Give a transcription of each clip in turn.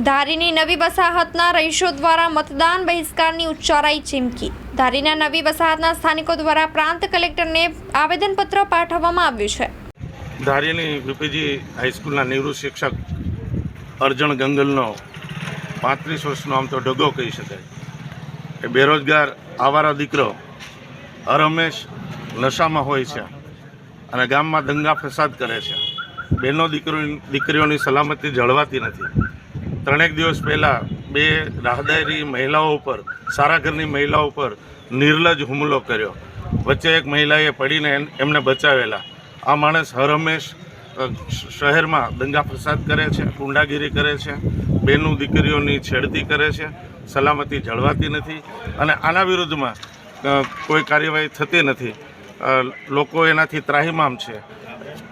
ધારીની નવી વસાહતના રહીશો દ્વારા મતદાન બહિષ્કારની ઉચ્ચારાઈ ચીમકી। ધારીના નવી વસાહતના સ્થાનિકો દ્વારા પ્રાંત કલેક્ટરને આવેદનપત્ર પાઠવવામાં આવ્યું છે। ધારીની વીપીજી હાઈસ્કૂલના નિવૃત્ત શિક્ષક અર્જણ ગંગલનો 35 વર્ષનો આમ તો ઢગો કહી શકાય કે બેરોજગાર આવારા દીકરો હરહંમેશ નશામાં હોય છે અને ગામમાં દંગા ફસાદ કરે છે। બહેનો દીકરીઓની સલામતી જળવાતી નથી। 3 દિવસ પહેલાં 2 રાહદારી મહિલાઓ ઉપર, સારા ઘરની મહિલાઓ ઉપર નિર્લજ્જ હુમલો કર્યો। વચ્ચે એક મહિલાએ પડીને એમને બચાવેલા। આ માણસ હરહંમેશ શહેરમાં દંગા ફસાદ કરે છે, ગુંડાગીરી કરે છે, બહેનો દીકરીઓની છેડતી કરે છે, સલામતી જળવાતી નથી અને આના વિરુદ્ધમાં કોઈ કાર્યવાહી થતી નથી। લોકો એનાથી ત્રાહિમામ છે।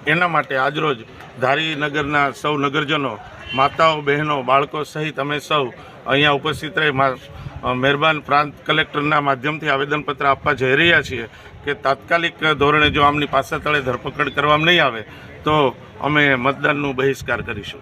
એના માટે આજરોજ ધારી નગરના સૌ નગરજનો, માતાઓ, બહેનો, બાળકો સહિત અમે સૌ અહીંયા ઉપસ્થિત રહી મહેરબાન પ્રાંત કલેક્ટરના માધ્યમથી આવેદનપત્ર આપવા જઈ રહ્યા છીએ કે તાત્કાલિક ધોરણે જો આમની પાસા તળે ધરપકડ કરવામાં નહીં આવે તો અમે મતદાનનું બહિષ્કાર કરીશું।